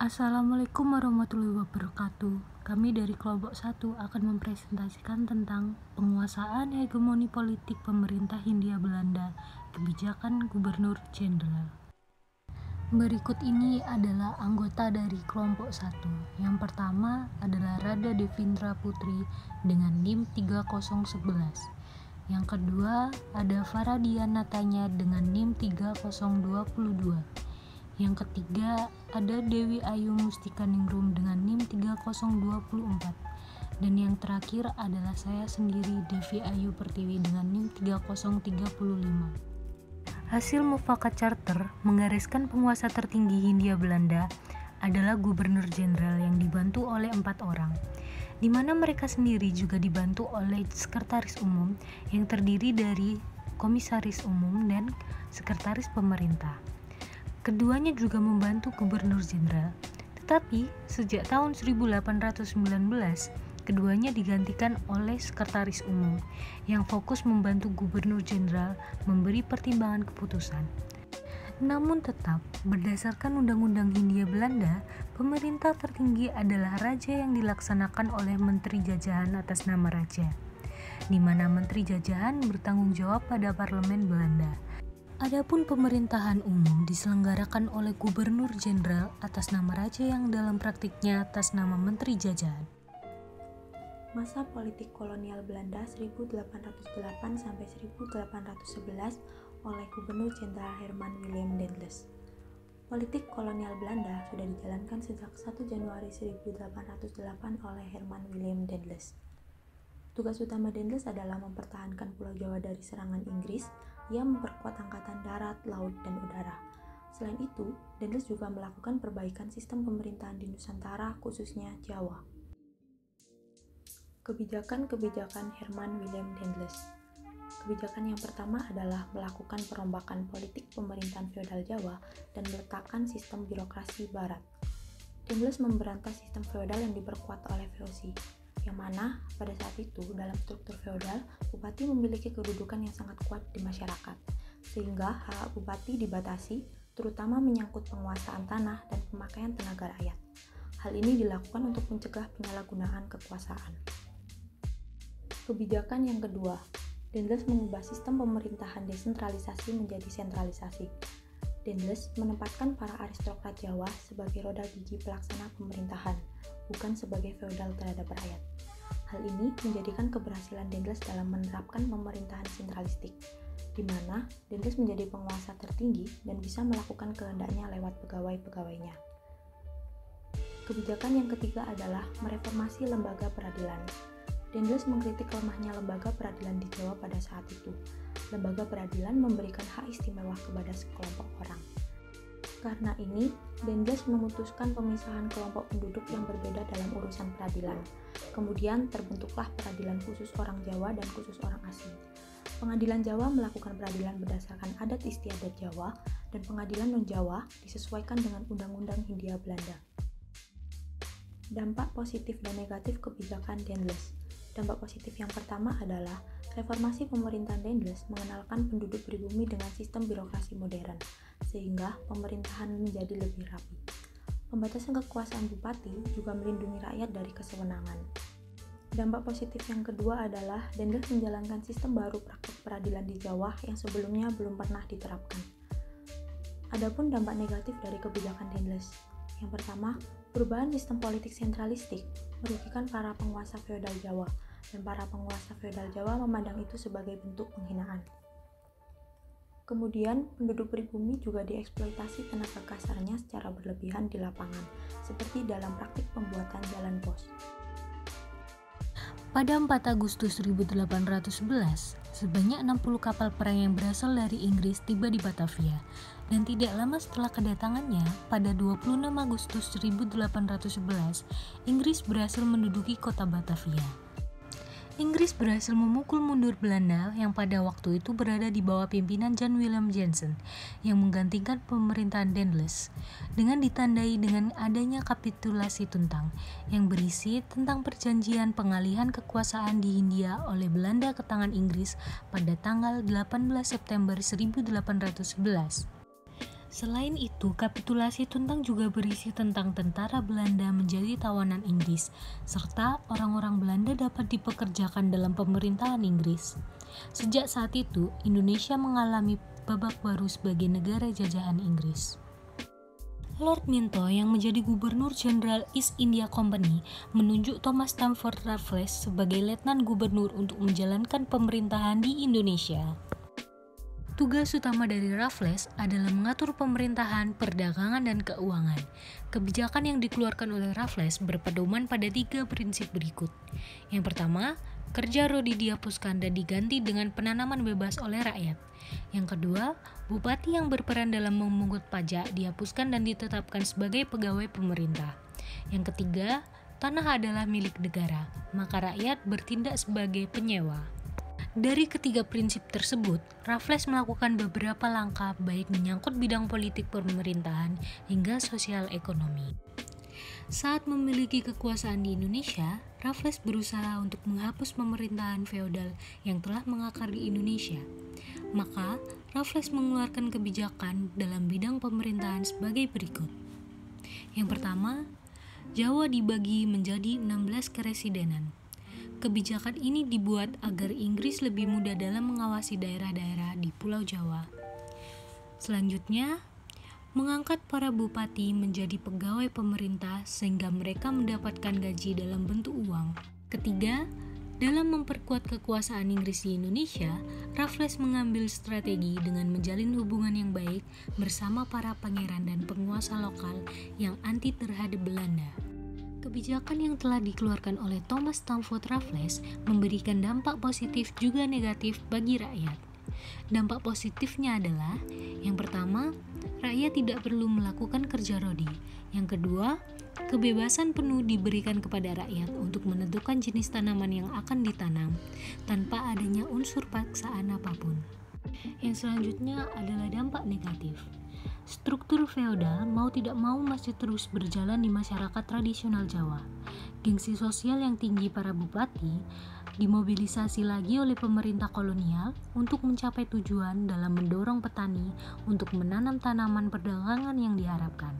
Assalamualaikum warahmatullahi wabarakatuh. Kami dari kelompok 1 akan mempresentasikan tentang penguasaan hegemoni politik pemerintah Hindia Belanda, kebijakan Gubernur Jenderal. Berikut ini adalah anggota dari kelompok 1. Yang pertama adalah Rada Devindra Putri dengan NIM 3011. Yang kedua ada Faradia Natanya dengan NIM 3022. Yang ketiga ada Dewi Ayu Mustikaningrum dengan NIM 3024. Dan yang terakhir adalah saya sendiri, Devi Ayu Pertiwi dengan NIM 3035. Hasil mufakat charter menggariskan penguasa tertinggi Hindia Belanda adalah Gubernur Jenderal yang dibantu oleh 4 orang, di mana mereka sendiri juga dibantu oleh Sekretaris Umum yang terdiri dari Komisaris Umum dan Sekretaris Pemerintah. Keduanya juga membantu Gubernur Jenderal, tetapi sejak tahun 1819, keduanya digantikan oleh Sekretaris Umum yang fokus membantu Gubernur Jenderal memberi pertimbangan keputusan. Namun tetap, berdasarkan Undang-Undang Hindia Belanda, pemerintah tertinggi adalah raja yang dilaksanakan oleh Menteri Jajahan atas nama raja, di mana Menteri Jajahan bertanggung jawab pada Parlemen Belanda. Adapun pemerintahan umum diselenggarakan oleh Gubernur Jenderal atas nama raja yang dalam praktiknya atas nama Menteri Jajahan. Masa politik kolonial Belanda 1808 sampai 1811 oleh Gubernur Jenderal Herman Willem Daendels. Politik kolonial Belanda sudah dijalankan sejak 1 Januari 1808 oleh Herman Willem Daendels. Tugas utama Daendels adalah mempertahankan Pulau Jawa dari serangan Inggris. Ia memperkuat angkatan darat, laut, dan udara. Selain itu, Daendels juga melakukan perbaikan sistem pemerintahan di Nusantara, khususnya Jawa. Kebijakan-kebijakan Herman Willem Daendels. Kebijakan yang pertama adalah melakukan perombakan politik pemerintahan feodal Jawa dan meletakkan sistem birokrasi barat. Daendels memberantas sistem feodal yang diperkuat oleh VOC, yang mana pada saat itu dalam struktur feodal, bupati memiliki kedudukan yang sangat kuat di masyarakat, sehingga hak bupati dibatasi, terutama menyangkut penguasaan tanah dan pemakaian tenaga rakyat. Hal ini dilakukan untuk mencegah penyalahgunaan kekuasaan. Kebijakan yang kedua, Daendels mengubah sistem pemerintahan desentralisasi menjadi sentralisasi. Daendels menempatkan para aristokrat Jawa sebagai roda gigi pelaksana pemerintahan, bukan sebagai feodal terhadap rakyat. Hal ini menjadikan keberhasilan Daendels dalam menerapkan pemerintahan sentralistik, di mana Daendels menjadi penguasa tertinggi dan bisa melakukan kehendaknya lewat pegawai-pegawainya. Kebijakan yang ketiga adalah mereformasi lembaga peradilan. Daendels mengkritik lemahnya lembaga peradilan di Jawa pada saat itu. Lembaga peradilan memberikan hak istimewa kepada sekelompok orang. Karena ini, Daendels memutuskan pemisahan kelompok penduduk yang berbeda dalam urusan peradilan. Kemudian terbentuklah peradilan khusus orang Jawa dan khusus orang asing. Pengadilan Jawa melakukan peradilan berdasarkan adat istiadat Jawa, dan pengadilan non-Jawa disesuaikan dengan Undang-Undang Hindia Belanda. Dampak positif dan negatif kebijakan Daendels. Dampak positif yang pertama adalah reformasi pemerintahan Daendels mengenalkan penduduk pribumi dengan sistem birokrasi modern, sehingga pemerintahan menjadi lebih rapi. Pembatasan kekuasaan bupati juga melindungi rakyat dari kesewenangan. Dampak positif yang kedua adalah Daendels menjalankan sistem baru praktik peradilan di Jawa yang sebelumnya belum pernah diterapkan. Adapun dampak negatif dari kebijakan Daendels. Yang pertama, perubahan sistem politik sentralistik merugikan para penguasa feodal Jawa, dan para penguasa feodal Jawa memandang itu sebagai bentuk penghinaan. Kemudian, penduduk pribumi juga dieksploitasi tenaga kasarnya secara berlebihan di lapangan, seperti dalam praktik pembuatan jalan pos. Pada 4 Agustus 1811, sebanyak 60 kapal perang yang berasal dari Inggris tiba di Batavia, dan tidak lama setelah kedatangannya, pada 26 Agustus 1811, Inggris berhasil menduduki kota Batavia. Inggris berhasil memukul mundur Belanda yang pada waktu itu berada di bawah pimpinan Jan Willem Jansen yang menggantikan pemerintahan Daendels, dengan ditandai dengan adanya kapitulasi Tuntang yang berisi tentang perjanjian pengalihan kekuasaan di Hindia oleh Belanda ke tangan Inggris pada tanggal 18 September 1811. Selain itu, kapitulasi Tuntang juga berisi tentang tentara Belanda menjadi tawanan Inggris, serta orang-orang Belanda dapat dipekerjakan dalam pemerintahan Inggris. Sejak saat itu, Indonesia mengalami babak baru sebagai negara jajahan Inggris. Lord Minto yang menjadi Gubernur Jenderal East India Company menunjuk Thomas Stamford Raffles sebagai Letnan Gubernur untuk menjalankan pemerintahan di Indonesia. Tugas utama dari Raffles adalah mengatur pemerintahan, perdagangan, dan keuangan. Kebijakan yang dikeluarkan oleh Raffles berpedoman pada 3 prinsip berikut. Yang pertama, kerja rodi dihapuskan dan diganti dengan penanaman bebas oleh rakyat. Yang kedua, bupati yang berperan dalam memungut pajak dihapuskan dan ditetapkan sebagai pegawai pemerintah. Yang ketiga, tanah adalah milik negara, maka rakyat bertindak sebagai penyewa. Dari ketiga prinsip tersebut, Raffles melakukan beberapa langkah baik menyangkut bidang politik pemerintahan hingga sosial ekonomi. Saat memiliki kekuasaan di Indonesia, Raffles berusaha untuk menghapus pemerintahan feodal yang telah mengakar di Indonesia. Maka, Raffles mengeluarkan kebijakan dalam bidang pemerintahan sebagai berikut. Yang pertama, Jawa dibagi menjadi 16 keresidenan. Kebijakan ini dibuat agar Inggris lebih mudah dalam mengawasi daerah-daerah di Pulau Jawa. Selanjutnya, mengangkat para bupati menjadi pegawai pemerintah sehingga mereka mendapatkan gaji dalam bentuk uang. Ketiga, dalam memperkuat kekuasaan Inggris di Indonesia, Raffles mengambil strategi dengan menjalin hubungan yang baik bersama para pangeran dan penguasa lokal yang anti terhadap Belanda. Kebijakan yang telah dikeluarkan oleh Thomas Stamford Raffles memberikan dampak positif juga negatif bagi rakyat. Dampak positifnya adalah, yang pertama, rakyat tidak perlu melakukan kerja rodi. Yang kedua, kebebasan penuh diberikan kepada rakyat untuk menentukan jenis tanaman yang akan ditanam tanpa adanya unsur paksaan apapun. Yang selanjutnya adalah dampak negatif. Struktur feodal mau tidak mau masih terus berjalan di masyarakat tradisional Jawa. Gengsi sosial yang tinggi para bupati dimobilisasi lagi oleh pemerintah kolonial untuk mencapai tujuan dalam mendorong petani untuk menanam tanaman perdagangan yang diharapkan.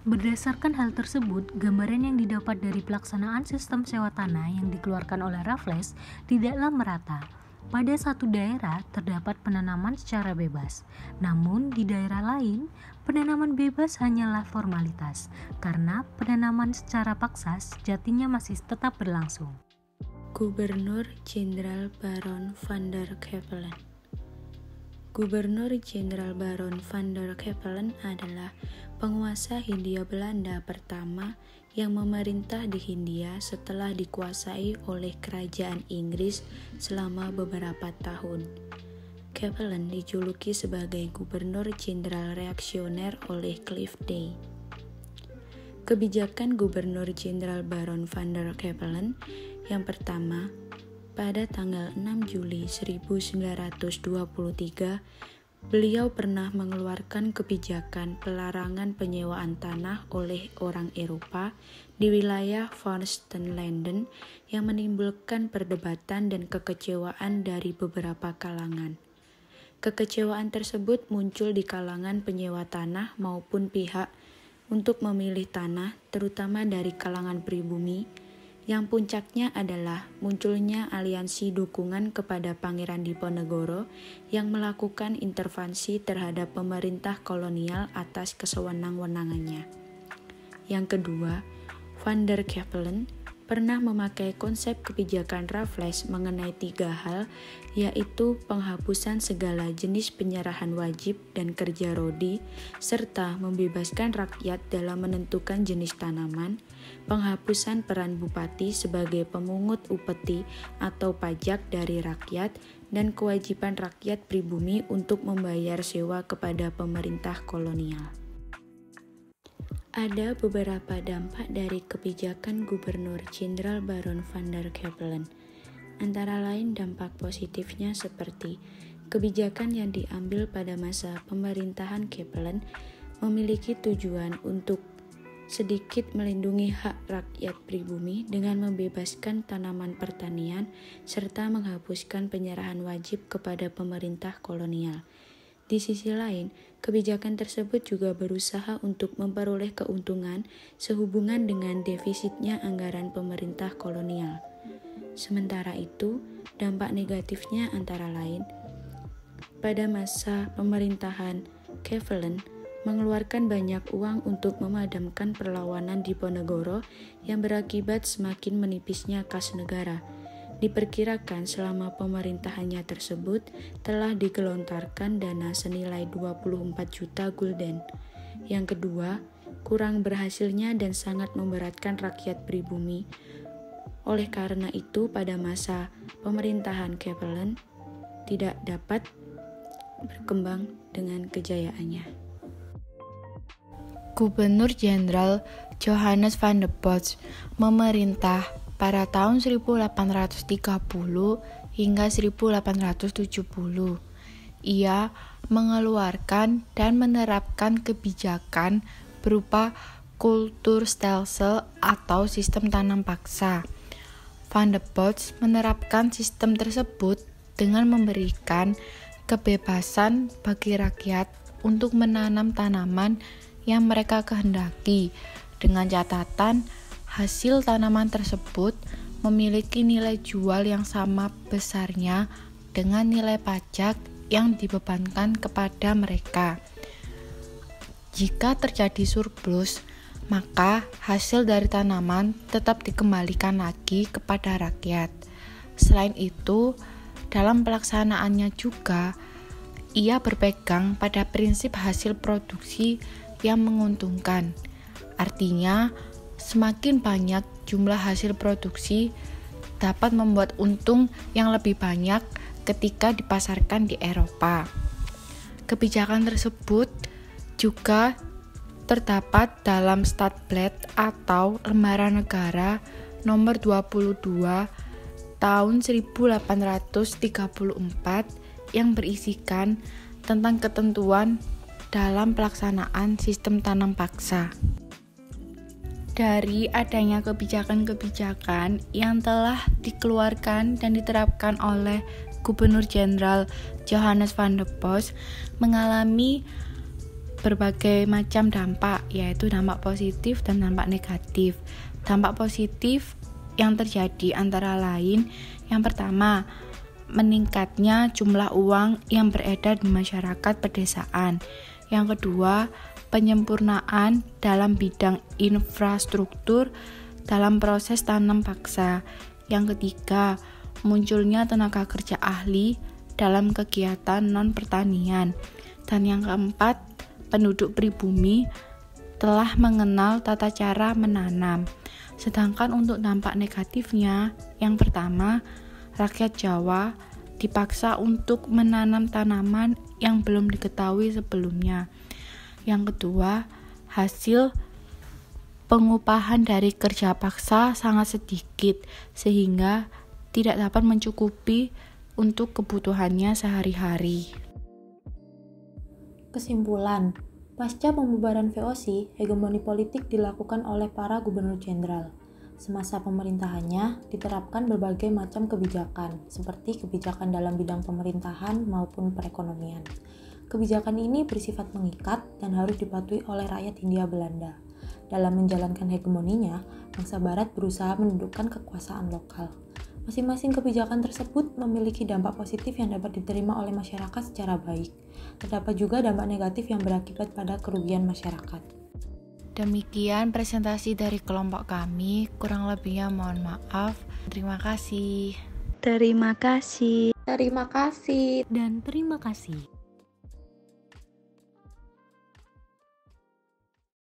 Berdasarkan hal tersebut, gambaran yang didapat dari pelaksanaan sistem sewa tanah yang dikeluarkan oleh Raffles tidaklah merata. Pada satu daerah terdapat penanaman secara bebas, namun di daerah lain penanaman bebas hanyalah formalitas, karena penanaman secara paksa sejatinya masih tetap berlangsung. Gubernur Jenderal Baron van der Capellen. Gubernur Jenderal Baron van der Capellen adalah penguasa Hindia Belanda pertama yang memerintah di Hindia setelah dikuasai oleh kerajaan Inggris selama beberapa tahun. Capellen dijuluki sebagai Gubernur Jenderal Reaksioner oleh Clive Day. Kebijakan Gubernur Jenderal Baron van der Capellen yang pertama, pada tanggal 6 Juli 1923, beliau pernah mengeluarkan kebijakan pelarangan penyewaan tanah oleh orang Eropa di wilayah Van Steenlanden yang menimbulkan perdebatan dan kekecewaan dari beberapa kalangan. Kekecewaan tersebut muncul di kalangan penyewa tanah maupun pihak untuk memilih tanah, terutama dari kalangan pribumi, yang puncaknya adalah munculnya aliansi dukungan kepada Pangeran Diponegoro yang melakukan intervensi terhadap pemerintah kolonial atas kesewenang-wenangannya. Yang kedua, Van der Capellen pernah memakai konsep kebijakan Raffles mengenai 3 hal, yaitu penghapusan segala jenis penyerahan wajib dan kerja rodi, serta membebaskan rakyat dalam menentukan jenis tanaman, penghapusan peran bupati sebagai pemungut upeti atau pajak dari rakyat, dan kewajiban rakyat pribumi untuk membayar sewa kepada pemerintah kolonial. Ada beberapa dampak dari kebijakan Gubernur Jenderal Baron van der Capellen. Antara lain dampak positifnya seperti kebijakan yang diambil pada masa pemerintahan Capellen memiliki tujuan untuk sedikit melindungi hak rakyat pribumi dengan membebaskan tanaman pertanian serta menghapuskan penyerahan wajib kepada pemerintah kolonial. Di sisi lain, kebijakan tersebut juga berusaha untuk memperoleh keuntungan sehubungan dengan defisitnya anggaran pemerintah kolonial. Sementara itu, dampak negatifnya antara lain, pada masa pemerintahan Kevelen mengeluarkan banyak uang untuk memadamkan perlawanan Diponegoro yang berakibat semakin menipisnya kas negara. Diperkirakan selama pemerintahannya tersebut telah digelontorkan dana senilai 24 juta gulden. Yang kedua, kurang berhasilnya dan sangat memberatkan rakyat pribumi. Oleh karena itu, pada masa pemerintahan Kevelen tidak dapat berkembang dengan kejayaannya. Gubernur Jenderal Johannes van der Bosch memerintah pada tahun 1830 hingga 1870. Ia mengeluarkan dan menerapkan kebijakan berupa kulturstelsel atau sistem tanam paksa. Van der Bosch menerapkan sistem tersebut dengan memberikan kebebasan bagi rakyat untuk menanam tanaman yang mereka kehendaki, dengan catatan hasil tanaman tersebut memiliki nilai jual yang sama besarnya dengan nilai pajak yang dibebankan kepada mereka. Jika terjadi surplus, maka hasil dari tanaman tetap dikembalikan lagi kepada rakyat. Selain itu, dalam pelaksanaannya juga, ia berpegang pada prinsip hasil produksi yang menguntungkan. Artinya, semakin banyak jumlah hasil produksi dapat membuat untung yang lebih banyak ketika dipasarkan di Eropa. Kebijakan tersebut juga terdapat dalam Stadblad atau Lembaran Negara nomor 22 tahun 1834 yang berisikan tentang ketentuan dalam pelaksanaan sistem tanam paksa. Dari adanya kebijakan-kebijakan yang telah dikeluarkan dan diterapkan oleh Gubernur Jenderal Johannes van der Bosch mengalami berbagai macam dampak, yaitu dampak positif dan dampak negatif. Dampak positif yang terjadi antara lain, yang pertama, meningkatnya jumlah uang yang beredar di masyarakat pedesaan. Yang kedua, penyempurnaan dalam bidang infrastruktur dalam proses tanam paksa. Yang ketiga, munculnya tenaga kerja ahli dalam kegiatan non-pertanian. Dan yang keempat, penduduk pribumi telah mengenal tata cara menanam. Sedangkan untuk dampak negatifnya, yang pertama, rakyat Jawa dipaksa untuk menanam tanaman yang belum diketahui sebelumnya. Yang kedua, hasil pengupahan dari kerja paksa sangat sedikit sehingga tidak dapat mencukupi untuk kebutuhannya sehari-hari. Kesimpulan, pasca pembubaran VOC, hegemoni politik dilakukan oleh para gubernur jenderal. Semasa pemerintahannya, diterapkan berbagai macam kebijakan, seperti kebijakan dalam bidang pemerintahan maupun perekonomian. Kebijakan ini bersifat mengikat dan harus dipatuhi oleh rakyat Hindia Belanda. Dalam menjalankan hegemoninya, bangsa Barat berusaha menundukkan kekuasaan lokal. Masing-masing kebijakan tersebut memiliki dampak positif yang dapat diterima oleh masyarakat secara baik. Terdapat juga dampak negatif yang berakibat pada kerugian masyarakat. Demikian presentasi dari kelompok kami, kurang lebihnya mohon maaf. Terima kasih. Terima kasih. Dan terima kasih.